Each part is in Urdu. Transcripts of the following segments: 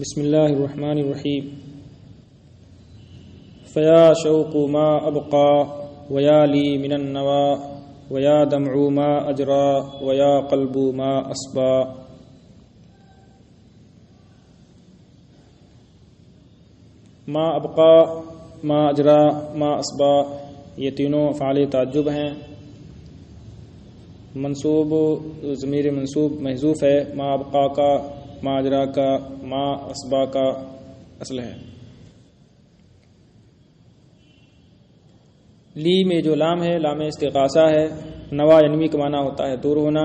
بسم اللہ الرحمن الرحیم فیا شوق ما ابقا ویا لی من النوا ویا دمع ما اجرا ویا قلب ما اسبا. ما ابقا، ما اجرا، ما اسبا، یہ تینوں افعال تعجب ہیں. منصوب ضمیر منصوب محذوف ہے. ما ابقا کا، ما اجرا کا، ما اسبا کا اصل ہے. لی میں جو لام ہے لام استغاثہ ہے. نوا ینوی کا معنی ہوتا ہے دور ہونا.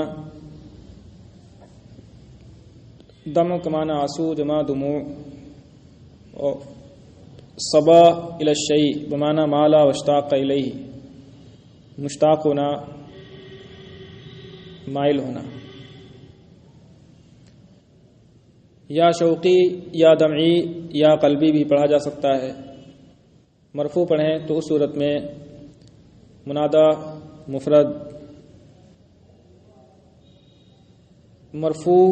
دم کا معنی آنسو جمع دموع. اور صبا الی الشیء بمعنی مالا واشتاق الیہ، مشتاق ہونا، مائل ہونا. یا شوقی یا دمعی یا قلبی بھی پڑھا جا سکتا ہے. مرفوع پڑھیں تو اس صورت میں منادا مفرد مرفوع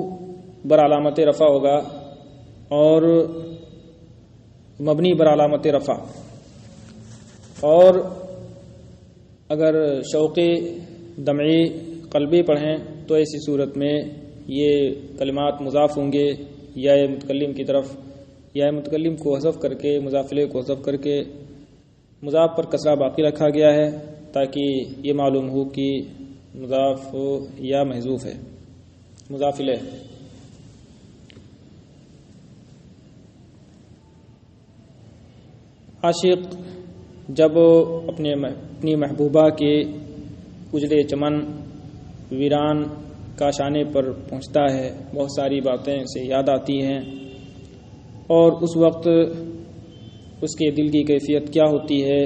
بر علامت رفع ہوگا اور مبنی بر علامت رفع. اور اگر شوقی دمعی قلبی پڑھیں تو ایسی صورت میں یہ کلمات مضاف ہوں گے یا متکلم کی طرف، یا متکلم کو حذف کر کے مضافلے کو حذف کر کے مضاف پر کسرہ باقی رکھا گیا ہے تاکہ یہ معلوم ہو کہ مضاف ہو یا محذوف ہے، مضافلے. عاشق جب اپنی محبوبہ کے اجڑے چمن ویران کاشانے پر پہنچتا ہے، بہت ساری باتیں اسے یاد آتی ہیں، اور اس وقت اس کے دل کی کیفیت کیا ہوتی ہے،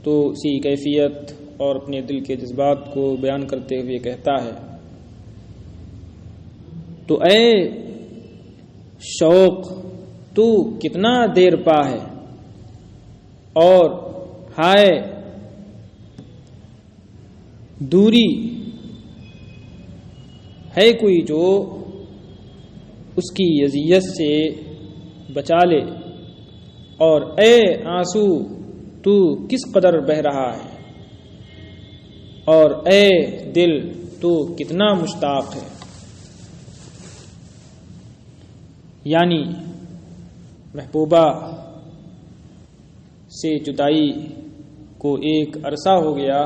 تو اسی کیفیت اور اپنے دل کے جذبات کو بیان کرتے ہوئے کہتا ہے تو اے شوق تو کتنا دیر پا ہے، اور ہائے دوری ہے کوئی جو اس کی اذیت سے بچا لے، اور اے آنسو تو کس قدر بہہ رہا ہے، اور اے دل تو کتنا مشتاق ہے. یعنی محبوبہ سے جدائی کو ایک عرصہ ہو گیا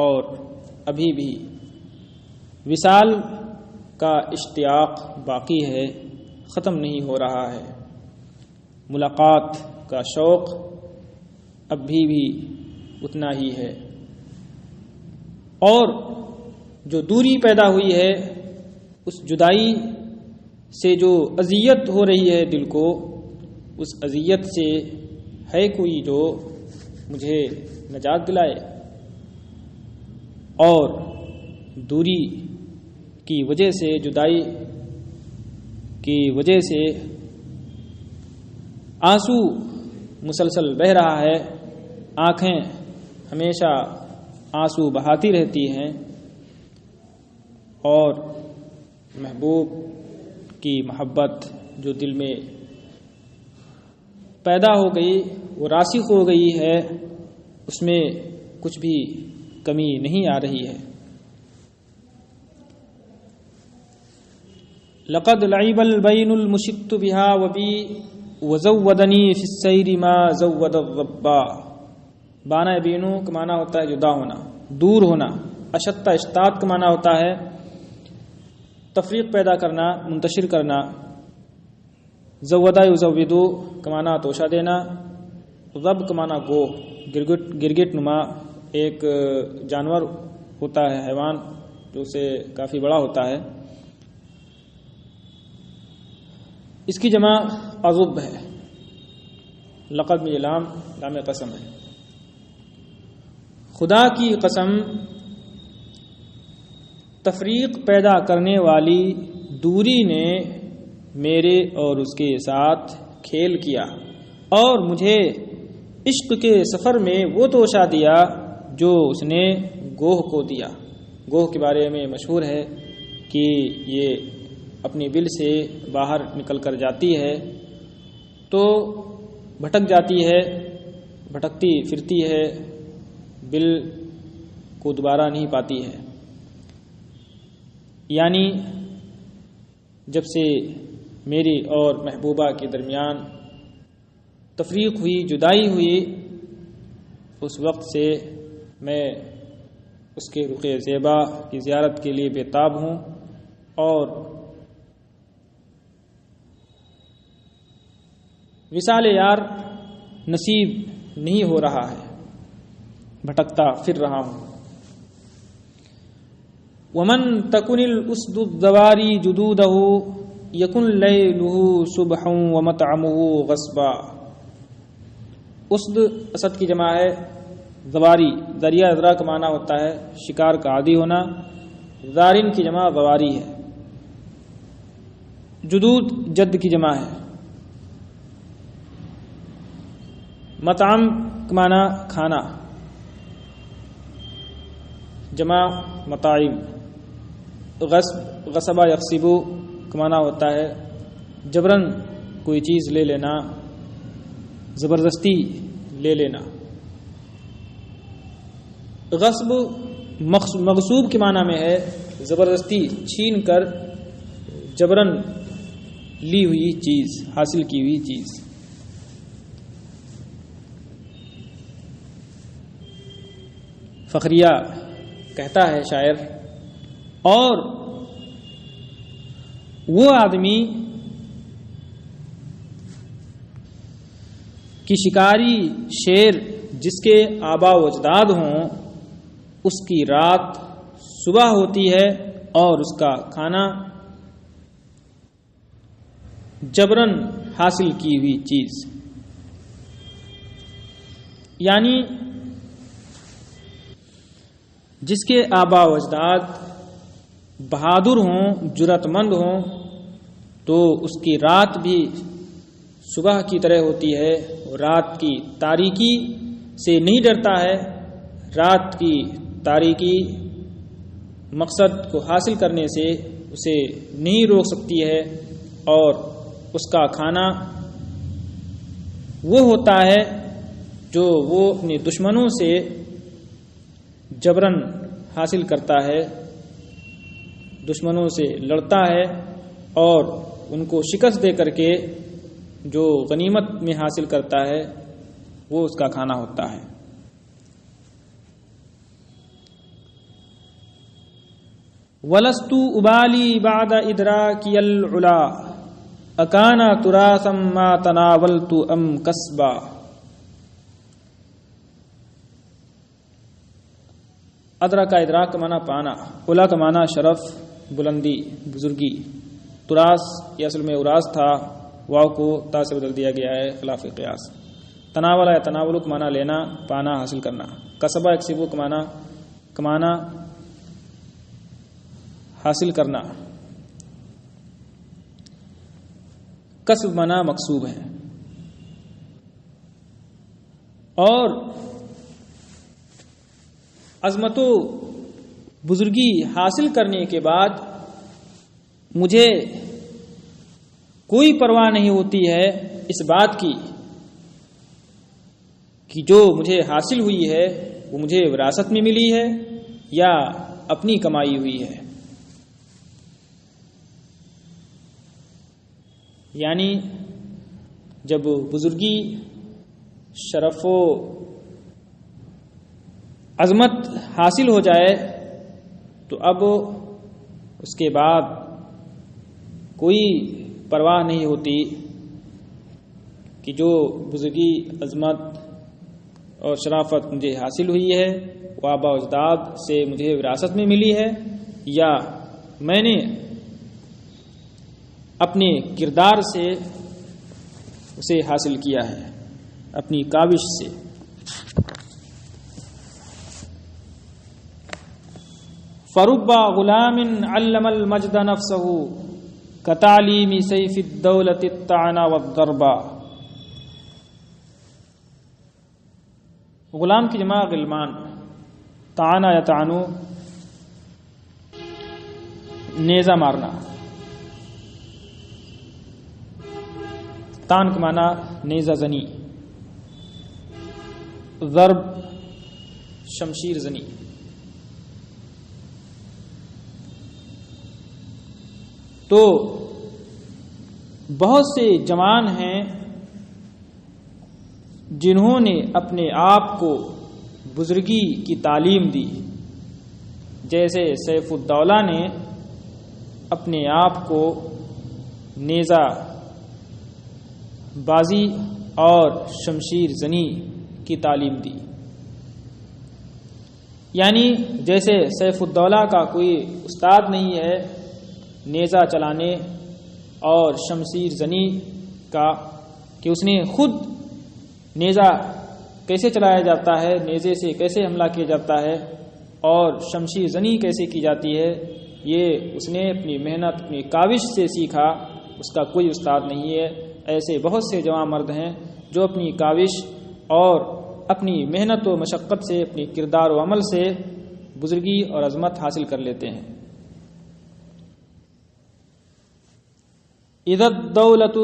اور ابھی بھی وصال کا اشتیاق باقی ہے، ختم نہیں ہو رہا ہے. ملاقات کا شوق ابھی بھی اتنا ہی ہے، اور جو دوری پیدا ہوئی ہے اس جدائی سے جو اذیت ہو رہی ہے دل کو، اس اذیت سے ہے کوئی جو مجھے نجات دلائے. اور دوری کی وجہ سے، جدائی کی وجہ سے آنسو مسلسل بہہ رہا ہے، آنکھیں ہمیشہ آنسو بہاتی رہتی ہیں، اور محبوب کی محبت جو دل میں پیدا ہو گئی، وہ راسخ ہو گئی ہے، اس میں کچھ بھی کمی نہیں آ رہی ہے. لقد لعب البین المشت بها وبی وزودنی فی السیر ما زود الضبا. بانا بینو کا معنی ہوتا ہے جدا ہونا، دور ہونا. اشتہ اشتات کا معنی ہوتا ہے تفریق پیدا کرنا، منتشر کرنا. زودا یزودو کا معنی توشہ دینا. ضب کا معنی گو، گرگٹ نما ایک جانور ہوتا ہے، حیوان جو سے کافی بڑا ہوتا ہے. اس کی جمع اضب ہے. لقد میں لام قسم ہے. خدا کی قسم تفریق پیدا کرنے والی دوری نے میرے اور اس کے ساتھ کھیل کیا، اور مجھے عشق کے سفر میں وہ توشہ دیا جو اس نے گوہ کو دیا. گوہ کے بارے میں مشہور ہے کہ یہ اپنی بل سے باہر نکل کر جاتی ہے تو بھٹک جاتی ہے، بھٹکتی پھرتی ہے، بل کو دوبارہ نہیں پاتی ہے۔ یعنی جب سے میری اور محبوبہ کے درمیان تفریق ہوئی، جدائی ہوئی، اس وقت سے میں اس کے رخ زیبا کی زیارت کے لیے بےتاب ہوں اور وصال یار نصیب نہیں ہو رہا ہے، بھٹکتا پھر رہا ہوں۔ ومن تکن الاسد الزواری جدودہ یکن لیلہ صبحا ومطعمہ غصبا۔ اسد اسد کی جمع ہے، زواری ذریعہ ذرا کا معنی ہوتا ہے شکار کا عادی ہونا، زارن کی جمع زواری ہے، جدود جد کی جمع ہے، مطعم کا معنی کھانا، جمع مطاعم، غصبہ یغصبو کا معنی ہوتا ہے جبراً کوئی چیز لے لینا، زبردستی لے لینا۔ غصب مغصوب کے معنی میں ہے زبردستی چھین کر جبراً لی ہوئی چیز، حاصل کی ہوئی چیز۔ فخریہ کہتا ہے شاعر، اور وہ آدمی کہ شکاری شیر جس کے آبا و اجداد ہوں، اس کی رات صبح ہوتی ہے اور اس کا کھانا جبراً حاصل کی ہوئی چیز۔ یعنی جس کے آبا و اجداد بہادر ہوں، جرأت مند ہوں، تو اس کی رات بھی صبح کی طرح ہوتی ہے، رات کی تاریکی سے نہیں ڈرتا ہے، رات کی تاریکی مقصد کو حاصل کرنے سے اسے نہیں روک سکتی ہے، اور اس کا کھانا وہ ہوتا ہے جو وہ اپنے دشمنوں سے جبراً حاصل کرتا ہے، دشمنوں سے لڑتا ہے اور ان کو شکست دے کر کے جو غنیمت میں حاصل کرتا ہے وہ اس کا کھانا ہوتا ہے۔ وَلَسْتُ أُبَالِي بَعْدَ إِدْرَاكِيَ الْعُلَا أَكَانَ تُرَاثًا مَا تَنَاوَلْتُ أَمْ كَسْبًا۔ ادرا کا ادراک کا معنی پانا، علا کا معنی شرف، بلندی، بزرگی، تراث یہ اصل میں اراث تھا، واو کو تا سے بدل دیا گیا ہے خلاف قیاس۔ تناولا یا تناول کا معنی لینا، پانا، حاصل کرنا۔ کسبہ یکسبو کا معنی کمانا، حاصل کرنا۔ کسب معنی مکسوب ہے۔ اور عظمت و بزرگی حاصل کرنے کے بعد مجھے کوئی پرواہ نہیں ہوتی ہے اس بات کی کہ جو مجھے حاصل ہوئی ہے وہ مجھے وراثت میں ملی ہے یا اپنی کمائی ہوئی ہے۔ یعنی جب بزرگی، شرف و عظمت حاصل ہو جائے تو اب اس کے بعد کوئی پرواہ نہیں ہوتی کہ جو بزرگی، عظمت اور شرافت مجھے حاصل ہوئی ہے وہ آبا و اجداد سے مجھے وراثت میں ملی ہے یا میں نے اپنے کردار سے اسے حاصل کیا ہے، اپنی کاوش سے۔ فرب غلام علم المجد نفسه كتعليم سيف الدولة الطعن والضرب۔ غلام کی جمع غلمان، طعن یا طعنو نیزہ مارنا، فتان کے معنی نیزہ زنی، ضرب شمشیر زنی۔ تو بہت سے جوان ہیں جنہوں نے اپنے آپ کو بزرگی کی تعلیم دی، جیسے سیف الدولہ نے اپنے آپ کو نیزہ بازی اور شمشیر زنی کی تعلیم دی۔ یعنی جیسے سیف الدولہ کا کوئی استاد نہیں ہے نیزہ چلانے اور شمشیر زنی کا، کہ اس نے خود نیزہ کیسے چلایا جاتا ہے، نیزے سے کیسے حملہ کیا جاتا ہے اور شمشیر زنی کیسے کی جاتی ہے، یہ اس نے اپنی محنت اپنی کاوش سے سیکھا، اس کا کوئی استاد نہیں ہے۔ ایسے بہت سے جوان مرد ہیں جو اپنی کاوش اور اپنی محنت و مشقت سے، اپنی کردار و عمل سے بزرگی اور عظمت حاصل کر لیتے ہیں۔ اذا الدولۃ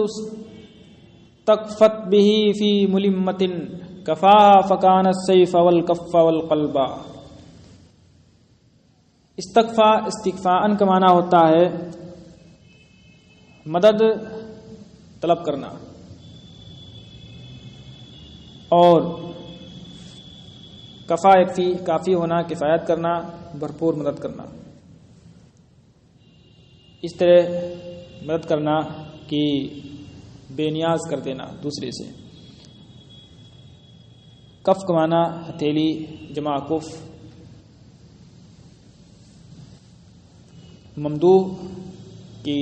تکفت به فی ملمۃ کفاها فکان السیف والکف والقلب۔ استکفاء کا معنی ہوتا ہے مدد طلب کرنا، اور کفا یکفی کافی ہونا، کفایت کرنا، بھرپور مدد کرنا۔ اس طرح مدد کرنا کہ بے نیاز کر دینا دوسرے سے۔ کف کا معنی ہتھیلی جمع کف۔ ممدوح کی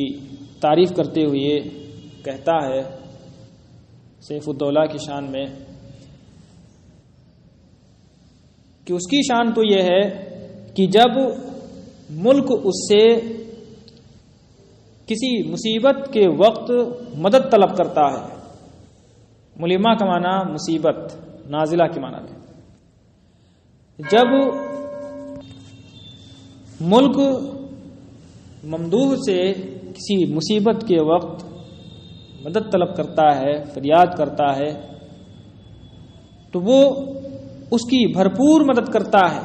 تعریف کرتے ہوئے کہتا ہے سیف الدولہ کی شان میں کہ اس کی شان تو یہ ہے کہ جب ملک اس سے کسی مصیبت کے وقت مدد طلب کرتا ہے، ملمہ کا معنی مصیبت، نازلہ کے معنی میں، جب ملک ممدوح سے کسی مصیبت کے وقت مدد طلب کرتا ہے، فریاد کرتا ہے، تو وہ اس کی بھرپور مدد کرتا ہے۔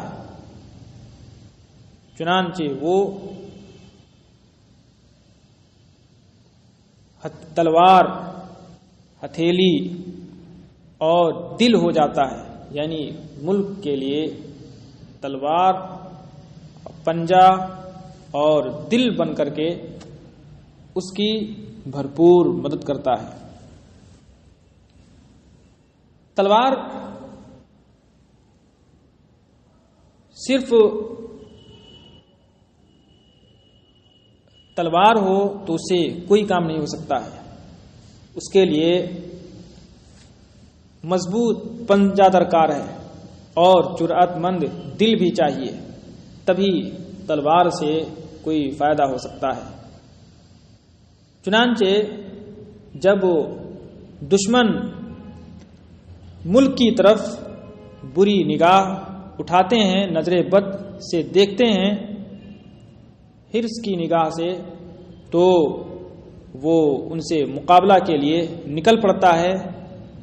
چنانچہ وہ تلوار، ہتھیلی اور دل ہو جاتا ہے، یعنی ملک کے لیے تلوار، پنجہ اور دل بن کر کے اس کی بھرپور مدد کرتا ہے۔ تلوار صرف تلوار ہو تو اس سے کوئی کام نہیں ہو سکتا ہے، اس کے لیے مضبوط پنجہ درکار ہے اور جرأت مند دل بھی چاہیے، تبھی تلوار سے کوئی فائدہ ہو سکتا ہے۔ چنانچہ جب دشمن ملک کی طرف بری نگاہ اٹھاتے ہیں، نظر بد سے دیکھتے ہیں، حرص کی نگاہ سے، تو وہ ان سے مقابلہ کے لیے نکل پڑتا ہے۔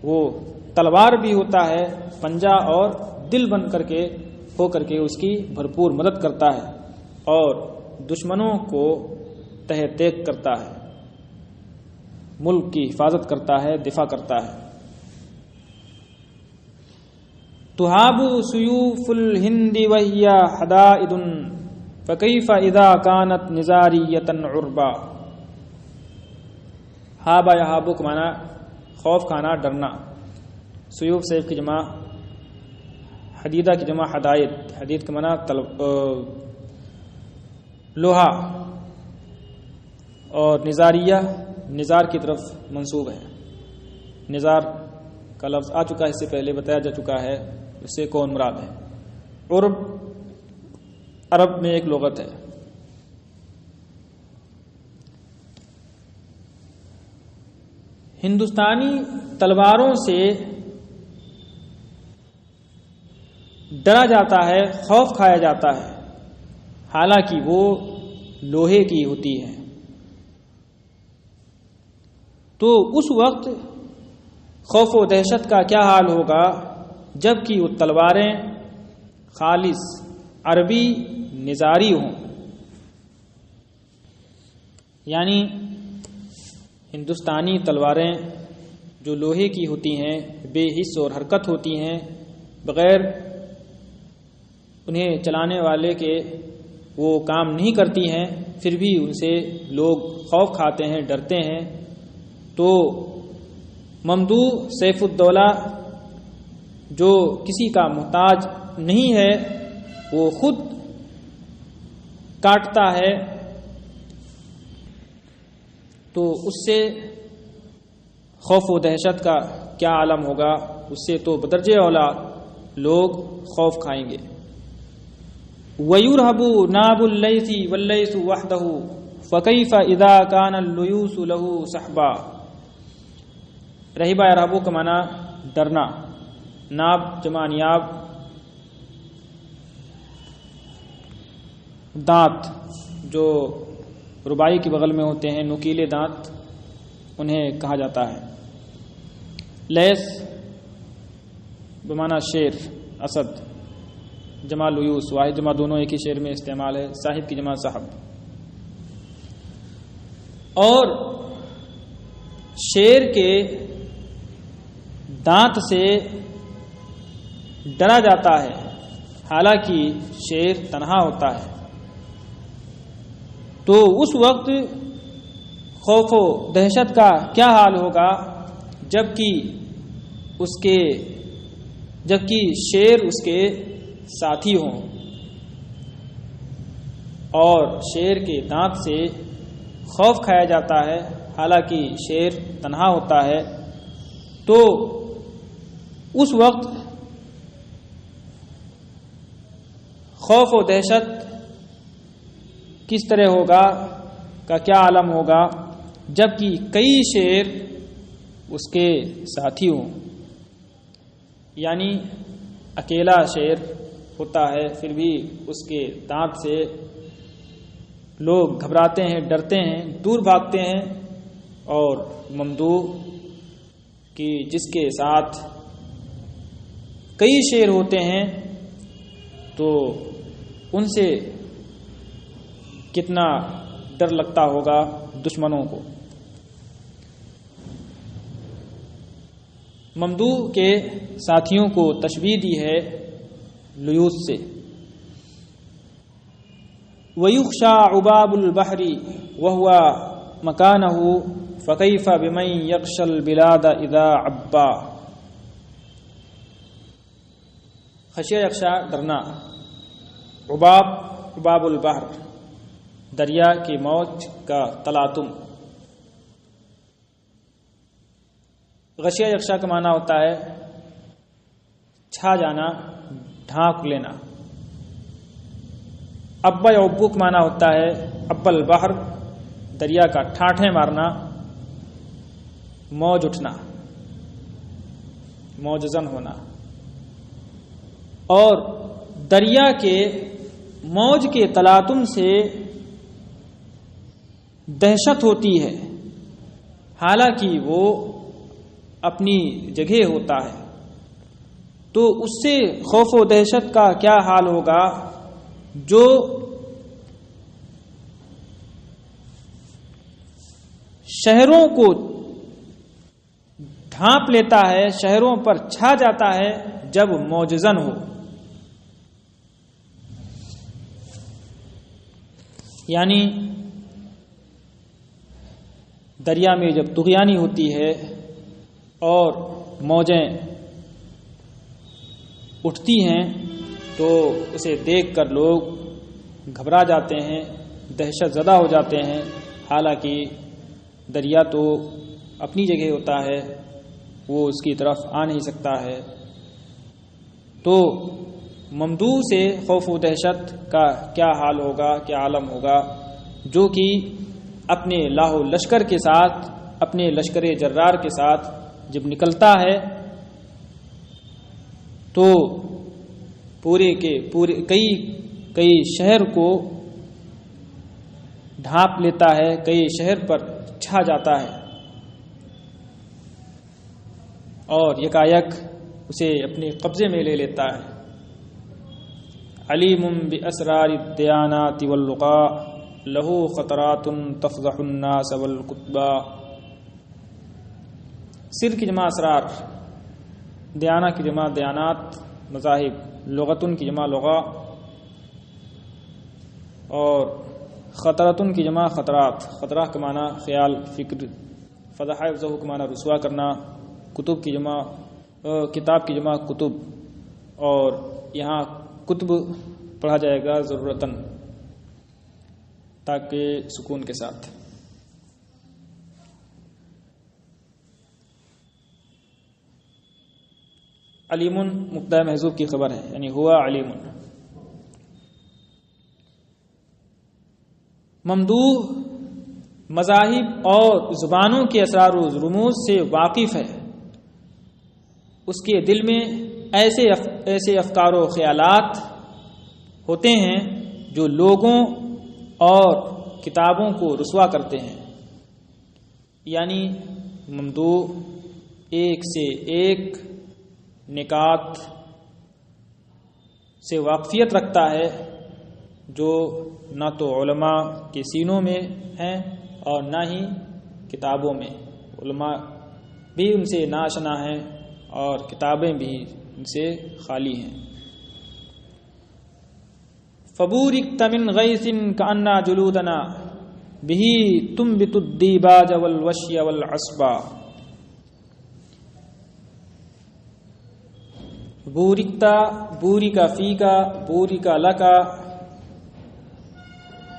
وہ تلوار بھی ہوتا ہے، پنجہ اور دل بن کر کے ہو کر کے اس کی بھرپور مدد کرتا ہے اور دشمنوں کو تہہ تیگ کرتا ہے، ملک کی حفاظت کرتا ہے، دفاع کرتا ہے۔ تہاب سیوف الہند وہی حدائد فکیف اذا کانت نزاریۃ عربا۔ ہابا یا ہابو کا معنی خوف کھانا، ڈرنا۔ سیوف سیف کی جمع، حدیدہ کی جمع حدائد، حدید کا معنی لوہا، اور نزاریہ نزار کی طرف منسوب ہے۔ نزار کا لفظ آ چکا ہے، اس سے پہلے بتایا جا چکا ہے اس سے کون مراد ہے۔ عرب عرب میں ایک لغت ہے۔ ہندوستانی تلواروں سے ڈرا جاتا ہے، خوف کھایا جاتا ہے، حالانکہ وہ لوہے کی ہوتی ہے۔ تو اس وقت خوف و دہشت کا کیا حال ہوگا جب کہ وہ تلواریں خالص عربی نظاری ہوں، یعنی ہندوستانی تلواریں جو لوہے کی ہوتی ہیں، بے حس اور حرکت ہوتی ہیں، بغیر انہیں چلانے والے کے وہ کام نہیں کرتی ہیں، پھر بھی ان سے لوگ خوف کھاتے ہیں، ڈرتے ہیں. تو ممدوح سیف الدولہ جو کسی کا محتاج نہیں ہے، وہ خود کاٹتا ہے، تو اس سے خوف و دہشت کا کیا عالم ہوگا؟ اس سے تو بدرجہ اولا لوگ خوف کھائیں گے. وَيُرْهَبُ نَابُ اللَّيْثِ وَاللَّيْثُ وَحْدَهُ فَكَيْفَ إِذَا كَانَ اللُّيُوسُ لَهُ صَحْبًا. رہبہ ارہبو کا معنی ڈرنا، ناب جمع نیاب، دانت جو ربائی کے بغل میں ہوتے ہیں، نکیلے دانت انہیں کہا جاتا ہے. لیس بمعنی شیر، اسد، جمع لیوس، واحد جمع دونوں ایک ہی شعر میں استعمال ہے، صاحب کی جمع صاحب. اور شیر کے دانت سے ڈرا جاتا ہے، حالانکہ شیر تنہا ہوتا ہے. تو اس وقت خوف و دہشت کا کیا حال ہوگا جبکہ شیر اس کے ساتھی ہوں اور شیر کے دانت سے خوف کھایا جاتا ہے، حالانکہ شیر تنہا ہوتا ہے. تو اس وقت خوف و دہشت کس طرح ہوگا کا کیا عالم ہوگا جبکہ کئی شیر اس کے ساتھی ہوں. یعنی اکیلا شیر ہوتا ہے، پھر بھی اس کے دانت سے لوگ گھبراتے ہیں، ڈرتے ہیں، دور بھاگتے ہیں. اور ممدوح کی جس کے ساتھ کئی شیر ہوتے ہیں تو ان سے کتنا ڈر لگتا ہوگا دشمنوں کو. ممدوح کے ساتھیوں کو تشبیہ دی ہے لیوس سے. وَيُخْشَى عُبَابُ الْبَحْرِ وَهُوَ مَكَانَهُ فَكَيْفَ بِمَنْ يَغْشَى الْبِلَادَ إِذَا عَبَّا. خشیہ یخشا ڈرنا، عباب البحر دریا کی موج کا تلاطم. غشیہ یخشا کا معنی ہوتا ہے چھا جانا، ڈھانک لینا. ابا یا ابو کا معنی ہوتا ہے اب البحر دریا کا ٹھاٹھیں مارنا، موج اٹھنا، موجزن ہونا. اور دریا کے موج کے تلاطم سے دہشت ہوتی ہے، حالانکہ وہ اپنی جگہ ہوتا ہے. تو اس سے خوف و دہشت کا کیا حال ہوگا جو شہروں کو ڈھانپ لیتا ہے، شہروں پر چھا جاتا ہے جب موجزن ہو. یعنی دریا میں جب طغیانی ہوتی ہے اور موجیں اٹھتی ہیں تو اسے دیکھ کر لوگ گھبرا جاتے ہیں، دہشت زدہ ہو جاتے ہیں، حالانکہ دریا تو اپنی جگہ ہوتا ہے، وہ اس کی طرف آ نہیں سکتا ہے. تو ممدوح سے خوف و دہشت کا کیا حال ہوگا، کیا عالم ہوگا جو کہ اپنے لاہو لشکر کے ساتھ، اپنے لشکر جرار کے ساتھ جب نکلتا ہے تو پورے کئی شہر کو ڈھانپ لیتا ہے، کئی شہر پر چھا جاتا ہے. اور یکایک اسے اپنے قبضے میں لے لیتا ہے. علیم باسرار الدیانات واللقاء لہ خطرات تفضح الناس والکتبا. سر کی جمع اسرار، دیانہ کی جمع دیانات مذاہب، لغتن کی جمع لغا، اور خطرتن کی جمع خطرات، خطرہ کا معنی خیال فکر، فضح افضح کا معنی رسوا کرنا، کتب کی جمع کتاب کی جمع کتب، اور یہاں کتب پڑھا جائے گا ضرورتاً تاکہ سکون کے ساتھ. علیم مبتدا محذوف کی خبر ہے، یعنی ہوا علیم. ممدوح مذاہب اور زبانوں کے اسرار و رموز سے واقف ہے. اس کے دل میں ایسے افکار و خیالات ہوتے ہیں جو لوگوں اور کتابوں کو رسوا کرتے ہیں. یعنی ممدوح ایک سے ایک نکات سے واقفیت رکھتا ہے جو نہ تو علماء کے سینوں میں ہیں اور نہ ہی کتابوں میں. علماء بھی ان سے ناشنا ہیں اور کتابیں بھی ان سے خالی ہیں. فبورکت من غیث کأن جلودنا بہ تنبت الدیباج والوشی والعصبا. بورکتا، بوری کا فی کا، بوری کا لکا،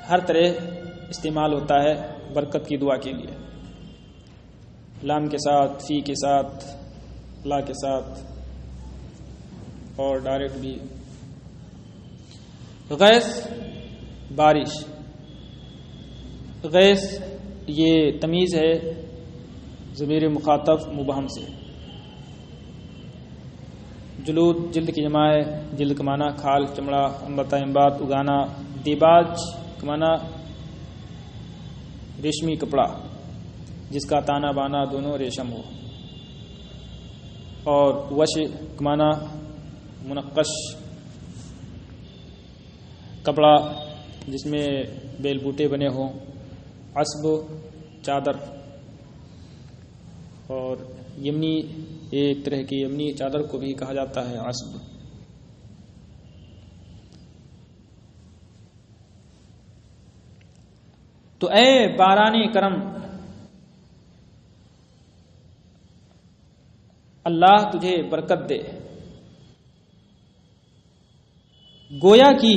ہر طرح استعمال ہوتا ہے برکت کی دعا کے لیے. لام کے ساتھ، فی کے ساتھ، لا کے ساتھ، اور ڈائریکٹ بھی. غیث بارش، غیث یہ تمیز ہے ضمیر مخاطب مبہم سے. جلود جلد کی جمع ہے، جلد کا معنی کھال چمڑا، انبتا انبات اگانا. دیباج کا معنی ریشمی کپڑا جس کا تانا بانا دونوں ریشم ہو. اور وش کا معنی منقش کپڑا جس میں بیل بوٹے بنے ہوں. عصب چادر، اور یمنی ایک طرح کی یمنی چادر کو بھی کہا جاتا ہے عصب. تو اے باران کرم، اللہ تجھے برکت دے. گویا کہ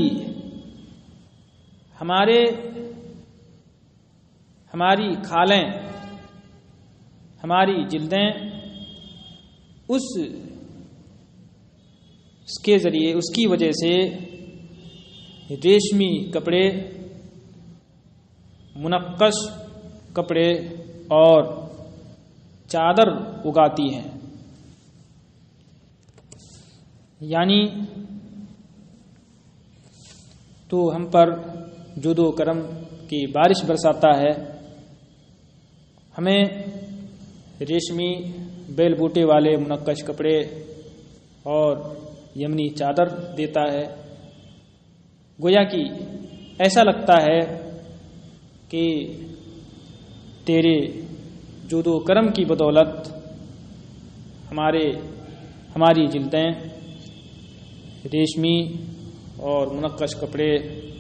ہماری کھالیں، ہماری جلدیں اس کے ذریعے، اس کی وجہ سے ریشمی کپڑے، منقش کپڑے اور چادر اگاتی ہیں. یعنی تو ہم پر جود و کرم کی بارش برساتا ہے، ہمیں ریشمی بیل بوٹے والے منقش کپڑے اور یمنی چادر دیتا ہے. گویا کہ ایسا لگتا ہے کہ تیرے جود و کرم کی بدولت ہماری جلدیں ریشمی اور منقش کپڑے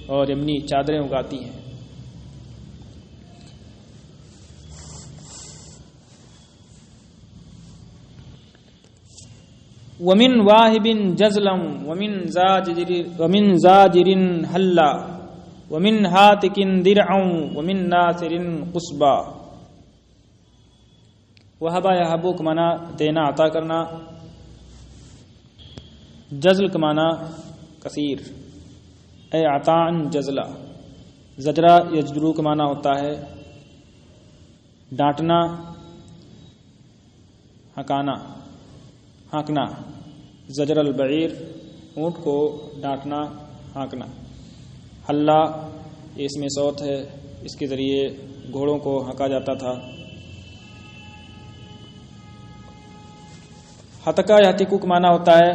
اور یمنی چادریں اگاتی ہیں. ومن واہب جزلم ومن زاجر حلا ومن ہاتک درع ومن ناصر قصبا. وہبا یہبو کا معنی دینا، عطا کرنا. جزل کا معنی کثیر، اے عطاء جزلا. زجرہ یجرو کا معنی ہوتا ہے ڈانٹنا، ہانکنا. زجر البعیر، اونٹ کو ڈانٹنا، ہانکنا. حلا اس میں صوت ہے، اس کے ذریعے گھوڑوں کو ہانکا جاتا تھا. ہتکا یا ہتکو کا معنی ہوتا ہے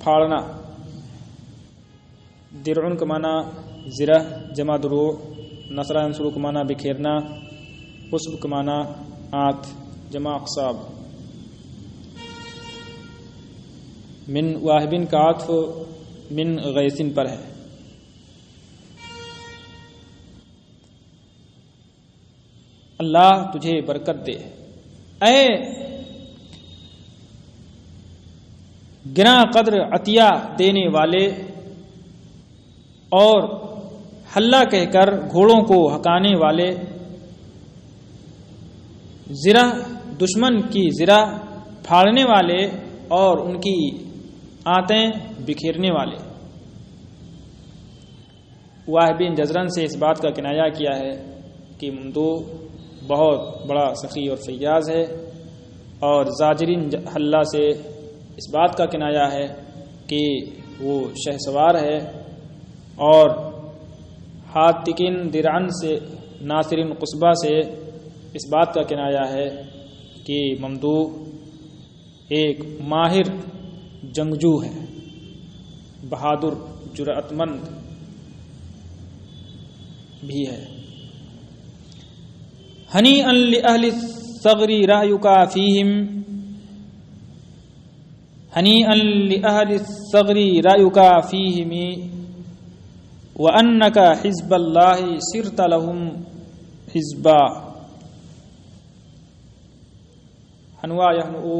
پھاڑنا. درعن کا معنی زرہ جمع دروع. نصرہ ینصرو کا معنی بکھیرنا. قصب کا معنی آنت جمع اقصاب. من واہبن کا عطف من غیثن پر ہے. اللہ تجھے برکت دے. اے گراں قدر عطیہ دینے والے اور حلہ کہہ کر گھوڑوں کو ہکانے والے، زرہ دشمن کی زرہ پھاڑنے والے اور ان کی آنتیں بکھیرنے والے. واہب بن جزرن سے اس بات کا کنایہ کیا ہے کہ ممدوح بہت بڑا سخی اور فیاض ہے، اور زاجرین حلہ سے اس بات کا کنایہ ہے کہ وہ شہ سوار ہے، اور حاتکن درعن سے ناصرین قصبہ سے اس بات کا کنایہ ہے کہ ممدوح ایک ماہر جنگجو ہے، بہادر جرأت مند بھی ہے. ہنیئا لأہل الثغر رأیک فیہم، ہنیئا لأہل الثغر رأیک فیہم وأنک حزب اللہ صرت لہم حزبا. ہنوا یہنؤ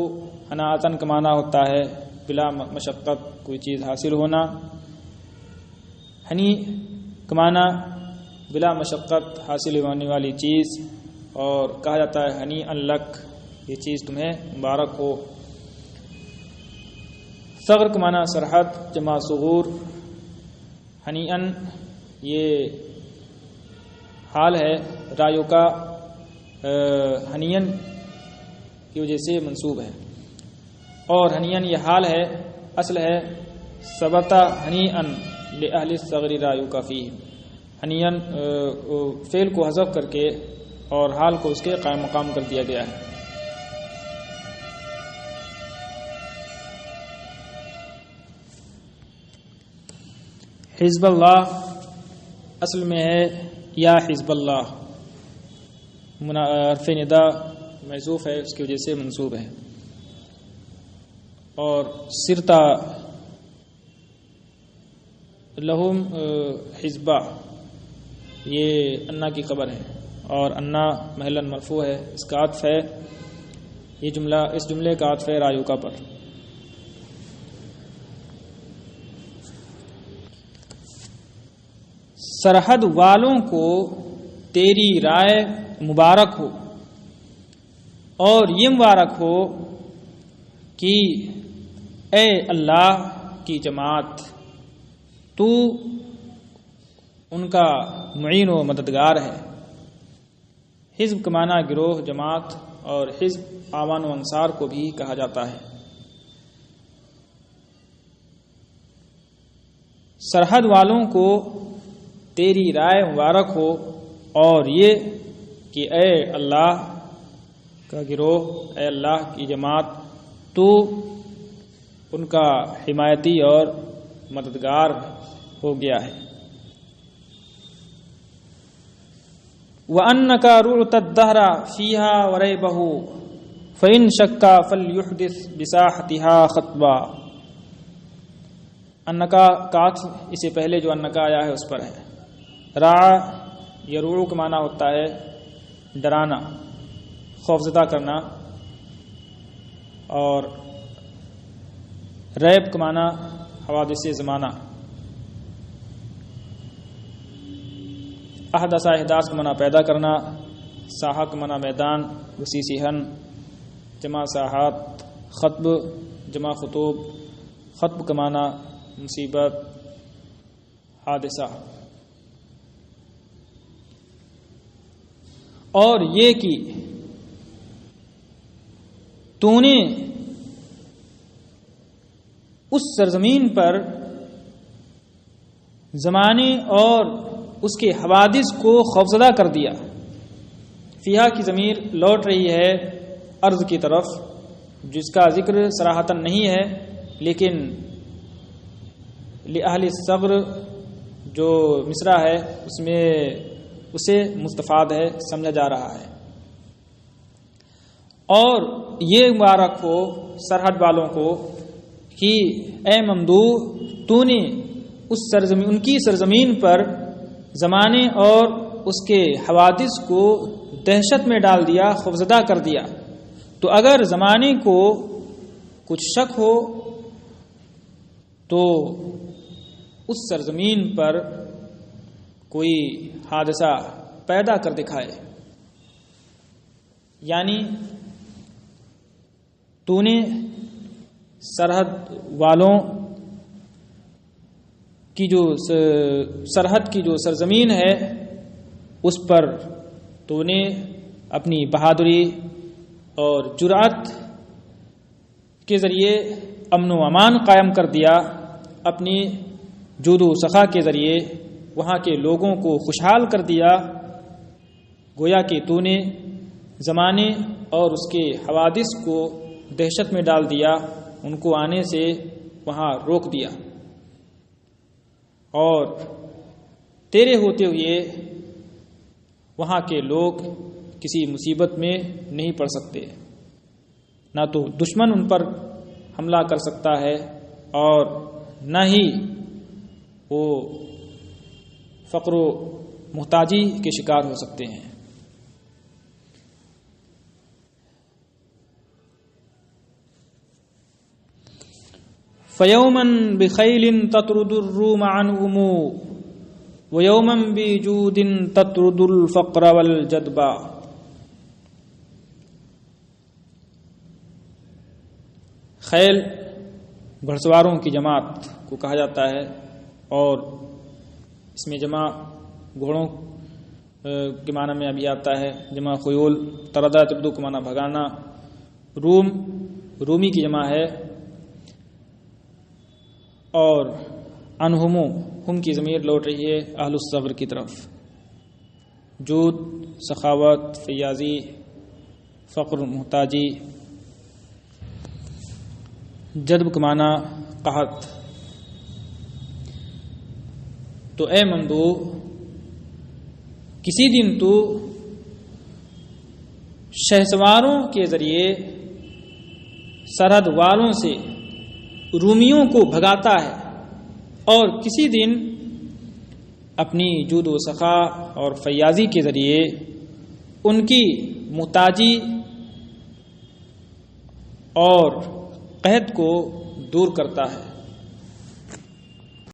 ہناءتن کا معنی ہوتا ہے بلا مشقت کوئی چیز حاصل ہونا. ہنی کا معنی بلا مشقت حاصل ہونے والی چیز، اور کہا جاتا ہے ہنی ان لک، یہ چیز تمہیں مبارک ہو. ثغر کا معنی سرحد جمع ثغور. ہنی ان یہ حال ہے، رایو کا ہنین کی وجہ سے منصوب ہے، اور ہنین یہ حال ہے، اصل ہے ثبتا ہنی ان لأہل الثغر رایو کا فیہ. ہنین فعل کو حذف کر کے اور حال کو اس کے قائم مقام کر دیا گیا ہے. حزب اللہ اصل میں ہے یا حزب اللہ، حرف ندا محذوف ہے، اس کی وجہ سے منصوب ہے. اور سرتا لہم حزبہ یہ انا کی خبر ہے، اور انا محلاً مرفوع ہے، اس کا عطف ہے، یہ جملہ اس جملے کا عطف ہے رایوکا پر. سرحد والوں کو تیری رائے مبارک ہو، اور یہ مبارک ہو کہ اے اللہ کی جماعت تو ان کا معین و مددگار ہے. حزب کا معنی گروہ جماعت، اور حزب آوان و انصار کو بھی کہا جاتا ہے. سرحد والوں کو تیری رائے مبارک ہو، اور یہ کہ اے اللہ کا گروہ، اے اللہ کی جماعت تو ان کا حمایتی اور مددگار ہو گیا ہے. وَأَنَّكَ رُعْتَ الدَّهْرَ فِيهَا وَرَيْبَهُ فَإِنْ شَكَّ فَلْيُحْدِثْ بِسَاحَتِهَا خَطْبًا. انکا کاتھ اس سے پہلے جو انکا آیا ہے اس پر ہے. راع یروع کا معنی ہوتا ہے ڈرانا، خوفزدہ کرنا، اور ریب کا معنی حوادث زمانہ. احدث احداث کا معنی پیدا کرنا. ساحہ کا معنی میدان، وسیع صحن جمع ساحات. خطب جمع خطوب. خطب کا معنی مصیبت، حادثہ. اور یہ کہ تو نے اس سرزمین پر زمانے اور اس کے حوادث کو خوفزدہ کر دیا. فیہا کی ضمیر لوٹ رہی ہے ارض کی طرف، جس کا ذکر صراحتاً نہیں ہے، لیکن لأہل الصبر جو مصرع ہے اس میں اسے مستفاد ہے، سمجھا جا رہا ہے۔ اور یہ مبارک ہو سرحد والوں کو کہ اے ممدوح، تو نے ان کی سرزمین پر زمانے اور اس کے حوادث کو دہشت میں ڈال دیا، خوفزدہ کر دیا۔ تو اگر زمانے کو کچھ شک ہو تو اس سرزمین پر کوئی حادثہ پیدا کر دکھائے، یعنی تو نے سرحد والوں کی جو سرحد کی جو سرزمین ہے اس پر تو نے اپنی بہادری اور جرأت کے ذریعے امن و امان قائم کر دیا، اپنی جود و سخا کے ذریعے وہاں کے لوگوں کو خوشحال کر دیا، گویا کہ تو نے زمانے اور اس کے حوادث کو دہشت میں ڈال دیا، ان کو آنے سے وہاں روک دیا، اور تیرے ہوتے ہوئے وہاں کے لوگ کسی مصیبت میں نہیں پڑ سکتے، نہ تو دشمن ان پر حملہ کر سکتا ہے اور نہ ہی وہ فقر و محتاجی کے شکار ہو سکتے ہیں۔ فَيَوْمًا بِخَيْلٍ تَطْرُدُ الرُّومَ عَنْهُمْ وَيَوْمًا بِجُودٍ تَطْرُدُ الْفَقْرَ وَالْجَدْبَ۔ خیل گھڑ سواروں کی جماعت کو کہا جاتا ہے، اور اس میں جمع گھوڑوں کے معنی میں ابھی آتا ہے، جمع خیول، تردہ تبدو کے معنی بھگانا، رومی کی جمع ہے، اور انہمو ہم کی ضمیر لوٹ رہی ہے اہل الصبر کی طرف۔ جود سخاوت، فیاضی، فقر محتاجی، جدب کا معنی قحط۔ تو اے ممدوح، کسی دن تو شہسواروں کے ذریعے سرحد والوں سے رومیوں کو بھگاتا ہے، اور کسی دن اپنی جود و سخا اور فیاضی کے ذریعے ان کی محتاجی اور قحط کو دور کرتا ہے۔